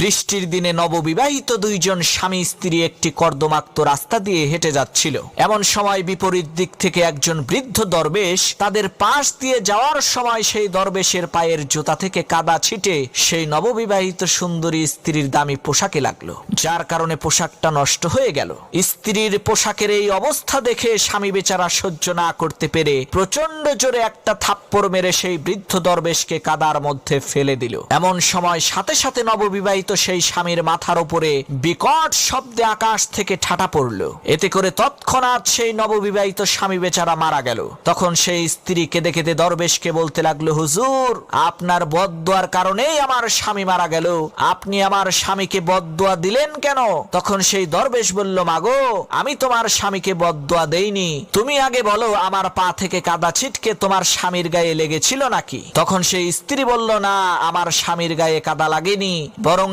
বৃষ্টির দিনে নববিবাহিত দুইজন স্বামী স্ত্রী একটি কর্দমাক্ত রাস্তা দিয়ে হেঁটে যাচ্ছিল। এমন সময় বিপরীত দিক থেকে একজন বৃদ্ধ দরবেশ তাদের পাশ দিয়ে যাওয়ার সময় সেই দরবেশের পায়ের জুতা থেকে কাদা ছিটে সেই নববিবাহিত সুন্দরী স্ত্রীর দামি পোশাকে লাগলো, যার কারণে পোশাকটা নষ্ট হয়ে গেল। স্ত্রীর পোশাকের এই অবস্থা দেখে স্বামী বেচারা সহ্য না করতে পেরে প্রচন্ড জোরে একটা থাপ্পড় মেরে সেই বৃদ্ধ দরবেশকে কাদার মধ্যে ফেলে দিল। এমন সময় সাথে সাথে নববিবাহিত সেই স্বামীর মাথার উপরে বিকট শব্দে আকাশ থেকে ঠাটা পড়ল। এতে করে তৎক্ষণাৎ সেই নববিবাহিত স্বামী বেচারা মারা গেল। তখন সেই স্ত্রী কেঁদে কেঁদে দরবেশকে বলতে লাগলো, হুজুর, আপনার বদদোয়ার কারণেই আমার স্বামী মারা গেল, আপনি আমার স্বামীকে বদদোয়া দিলেন কেন? তখন সেই দরবেশ বলল, মাগো, আমি তোমার স্বামীকে বদদোয়া দেইনি, তুমি আগে বলো আমার পা থেকে কাদা ছিটকে তোমার স্বামীর গায়ে লেগেছিল নাকি? তখন সেই স্ত্রী বলল, না, আমার স্বামীর গায়ে কাদা লাগেনি, বরং